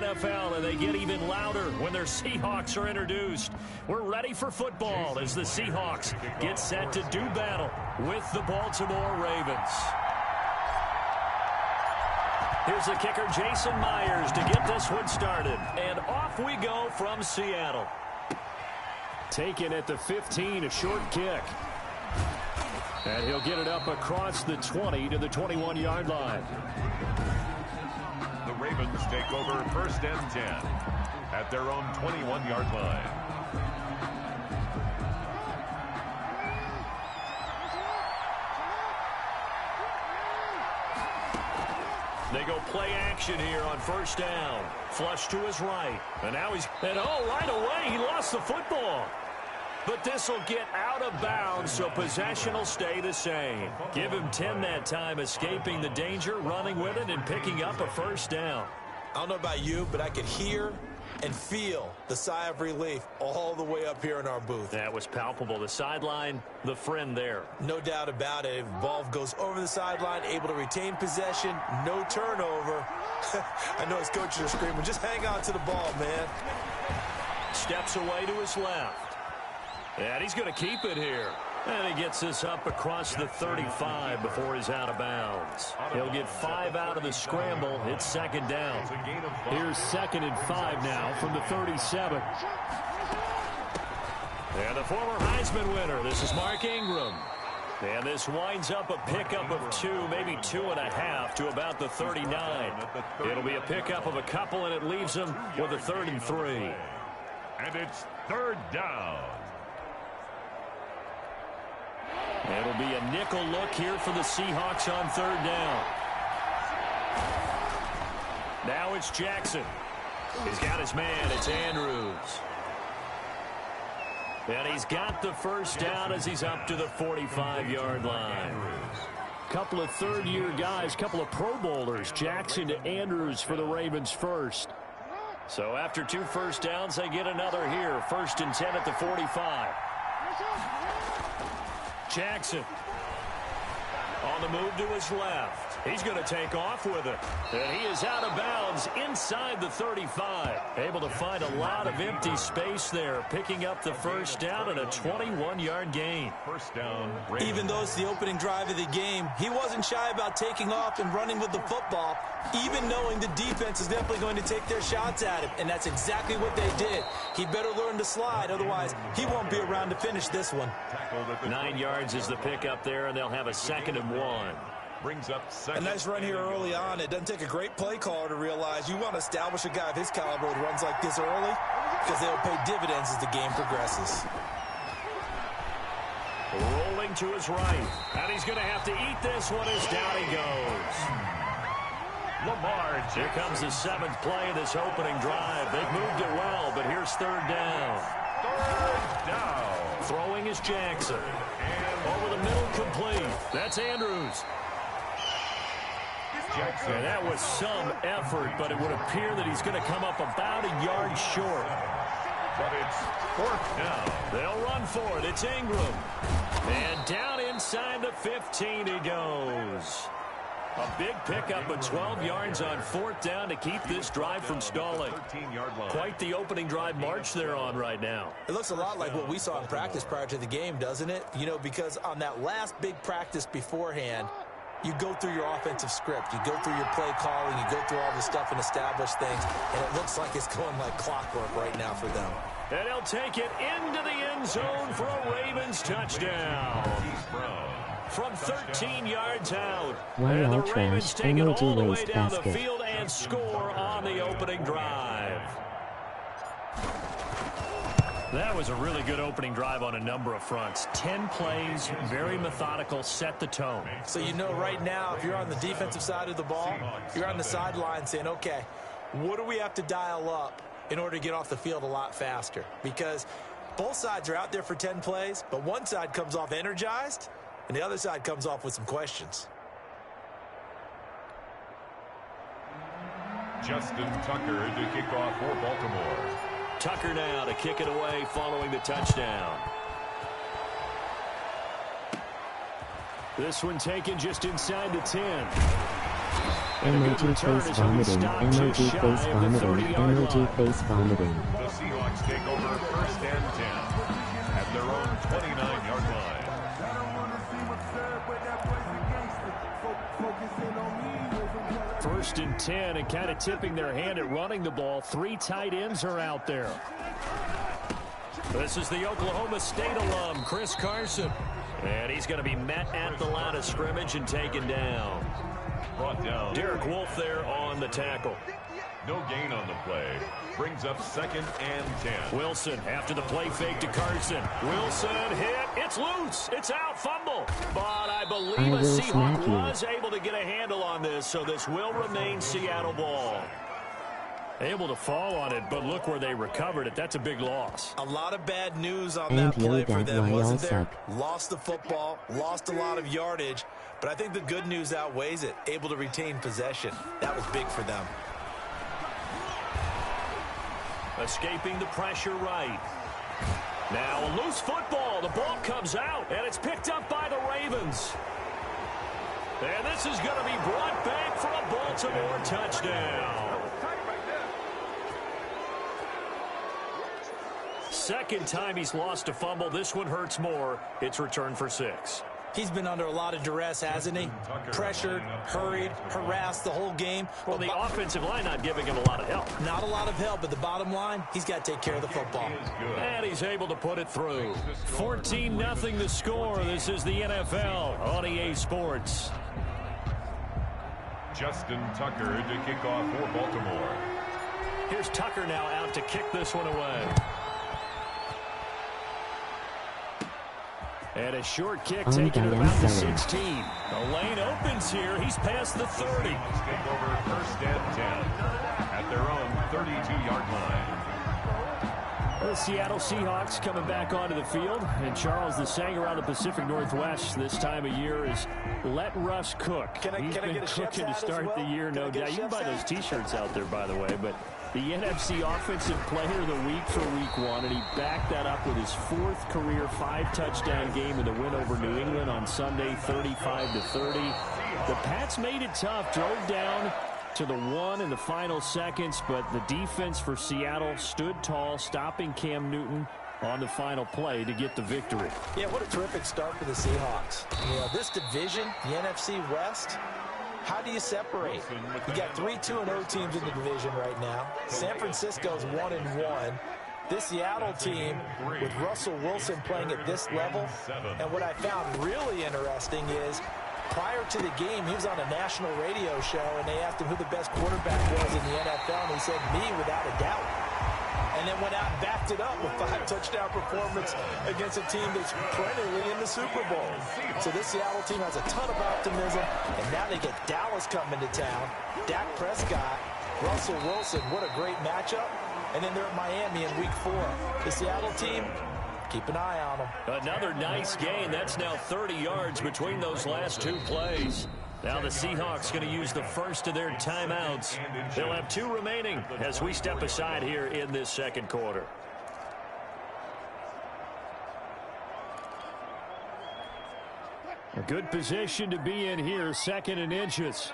NFL, and they get even louder when their Seahawks are introduced. We're ready for football as the Seahawks get set to do battle with the Baltimore Ravens. Here's the kicker, Jason Myers, to get this one started. And off we go from Seattle. Taken at the 15, a short kick. And he'll get it up across the 20 to the 21-yard line. The Ravens take over first and 10 at their own 21-yard line. They go play action here on first down. Flush to his right. And now right away, he lost the football. But this will get out of bounds, so possession will stay the same. Give him 10 that time, escaping the danger, running with it, and picking up a first down. I don't know about you, but I could hear and feel the sigh of relief all the way up here in our booth. That was palpable. The sideline, the friend there. No doubt about it. If ball goes over the sideline, able to retain possession, no turnover. I know his coaches are screaming, just hang on to the ball, man. Steps away to his left. And he's going to keep it here. And he gets this up across the 35 before he's out of bounds. He'll get 5 out of the scramble. It's second down. Here's 2nd and 5 now from the 37. And the former Heisman winner, this is Mark Ingram. And this winds up a pickup of 2, maybe 2.5 to about the 39. It'll be a pickup of a couple, and it leaves him with a 3rd and 3. And it's third down. It'll be a nickel look here for the Seahawks on third down. Now it's Jackson. He's got his man. It's Andrews. And he's got the first down as he's up to the 45-yard line. Couple of third-year guys, couple of Pro Bowlers. Jackson to Andrews for the Ravens first. So after 2 first downs, they get another here. 1st and 10 at the 45. Jackson on the move to his left. He's going to take off with it. And he is out of bounds inside the 35. Able to find a lot of empty space there, picking up the first down and a 21-yard gain. First down. Even though it's the opening drive of the game, he wasn't shy about taking off and running with the football, even knowing the defense is definitely going to take their shots at him. And that's exactly what they did. He better learn to slide, otherwise he won't be around to finish this one. 9 yards is the pickup there, and they'll have a 2nd and 1. Brings up A nice run here early on. It doesn't take a great play caller to realize you want to establish a guy of his caliber with runs like this early, because they'll pay dividends as the game progresses. Rolling to his right. And he's going to have to eat this one as down he goes. Lamar. Here comes the 7th play of this opening drive. They've moved it well, but here's third down. Third down. Throwing is Jackson. And over the middle, complete. That's Andrews. And that was some effort, but it would appear that he's going to come up about a yard short. But it's 4th down. They'll run for it. It's Ingram. And down inside the 15 he goes. A big pickup of 12 yards on 4th down to keep this drive from stalling. 13-yard line. Quite the opening drive march they're on right now. It looks a lot like what we saw in practice prior to the game, doesn't it? You know, because on that last big practice beforehand, you go through your offensive script. You go through your play calling. You go through all the stuff and establish things. And it looks like it's going like clockwork right now for them. And he'll take it into the end zone for a Ravens touchdown. From 13 yards out. And the Ravens take it all the way down the field and score on the opening drive. That was a really good opening drive on a number of fronts. 10 plays, very methodical, set the tone. So you know right now, if you're on the defensive side of the ball, you're on the sideline saying, okay, what do we have to dial up in order to get off the field a lot faster? Because both sides are out there for 10 plays, but one side comes off energized, and the other side comes off with some questions. Justin Tucker to kick off for Baltimore. Tucker now to kick it away following the touchdown. This one taken just inside the 10. Emoji face vomiting. Emoji face vomiting. Emoji face vomiting. The Seahawks take over first and 10 at their own 29-yard line. First and 10 and kind of tipping their hand at running the ball. 3 tight ends are out there. This is the Oklahoma State alum, Chris Carson. And he's going to be met at the line of scrimmage and taken down. Brought down. Derek Wolfe there on the tackle. No gain on the play. Brings up second and 10. Wilson after the play fake to Carson. Wilson hit. It's loose. It's out. Fumble. But I believe a Seahawk was able to get a handle on this, so this will remain Seattle ball. Able to fall on it, but look where they recovered it. That's a big loss. A lot of bad news on that play for them, wasn't there? Lost the football, lost a lot of yardage, but I think the good news outweighs it. Able to retain possession. That was big for them. Escaping the pressure right. Now a loose football. The ball comes out, and it's picked up by the Ravens. And this is going to be brought back for a Baltimore touchdown. Second time he's lost a fumble. This one hurts more. It's returned for 6. He's been under a lot of duress, hasn't he? Pressured, hurried, harassed the whole game. Well, the offensive line not giving him a lot of help. Not a lot of help, but the bottom line, he's got to take care of the football. And he's able to put it through. 14-0 the score. This is the NFL on EA Sports. Justin Tucker to kick off for Baltimore. Here's Tucker now out to kick this one away. And a short kick taken about the 16. The lane opens here. He's past the 30. Take over first and 10 at their own 32-yard line. The Seattle Seahawks coming back onto the field. And Charles, the saying around the Pacific Northwest this time of year is let Russ cook. He's been cooking to start the year, no doubt. You can buy those T-shirts out there, by the way. But the NFC Offensive Player of the Week for Week 1, and he backed that up with his 4th career 5-touchdown game in the win over New England on Sunday, 35-30. The Pats made it tough, drove down to the 1 in the final seconds, but the defense for Seattle stood tall, stopping Cam Newton on the final play to get the victory. Yeah, what a terrific start for the Seahawks. You know, this division, the NFC West, how do you separate? You got 3 2-0 teams in the division right now. San Francisco's 1-1. This Seattle team with Russell Wilson playing at this level. And what I found really interesting is prior to the game, he was on a national radio show, and they asked him who the best quarterback was in the NFL, and he said, me, without a doubt. And then went out and backed it up with 5-touchdown performance against a team that's perennially in the Super Bowl. So this Seattle team has a ton of optimism, and now they get Dallas coming to town. Dak Prescott, Russell Wilson, what a great matchup. And then they're at Miami in Week 4. The Seattle team, keep an eye on them. Another nice gain. That's now 30 yards between those last 2 plays. Now the Seahawks going to use the first of their timeouts. They'll have 2 remaining as we step aside here in this second quarter. A good position to be in here, 2nd and inches.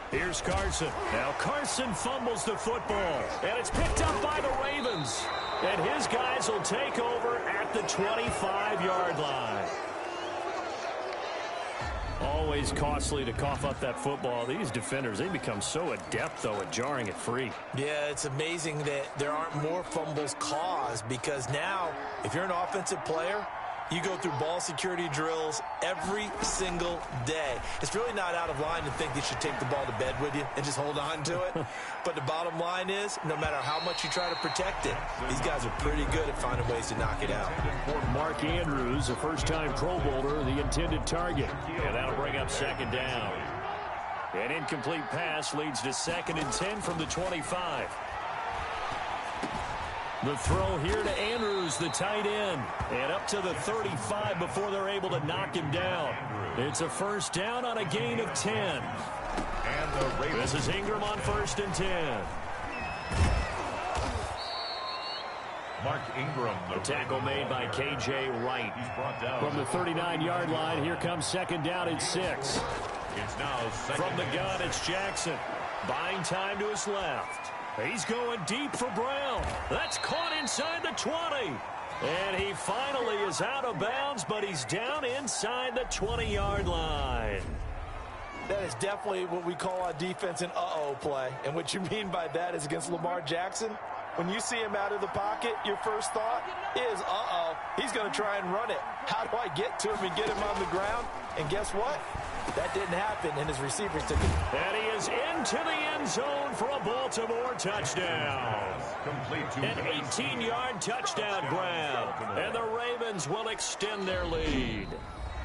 Here's Carson. Now Carson fumbles the football, and it's picked up by the Ravens. And his guys will take over at the 25-yard line. Always costly to cough up that football. These defenders, they become so adept, though, at jarring it free. Yeah, it's amazing that there aren't more fumbles caused, because now, if you're an offensive player, you go through ball security drills every single day. It's really not out of line to think you should take the ball to bed with you and just hold on to it. But the bottom line is, no matter how much you try to protect it, these guys are pretty good at finding ways to knock it out. Mark Andrews, a first-time Pro Bowler, the intended target. And that'll bring up 2nd down. An incomplete pass leads to 2nd and 10 from the 25. The throw here to Andrews, the tight end, and up to the 35 before they're able to knock him down. It's a first down on a gain of 10. And this is Ingram on 1st and 10. Mark Ingram. The tackle made by K.J. Wright. From the 39-yard line, here comes second down and 6. It's now from the gun, it's Jackson. Buying time to his left. He's going deep for Brown. That's caught inside the 20. And he finally is out of bounds, but he's down inside the 20-yard line. That is definitely what we call on defense an uh-oh play. And what you mean by that is against Lamar Jackson. When you see him out of the pocket, your first thought is, uh-oh, he's going to try and run it. How do I get to him and get him on the ground? And guess what? That didn't happen, and his receivers took it. And he is into the end zone for a Baltimore touchdown. An 18-yard touchdown grab. And the Ravens will extend their lead.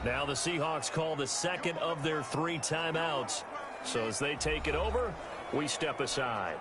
Now the Seahawks call the second of their 3 timeouts. So as they take it over, we step aside.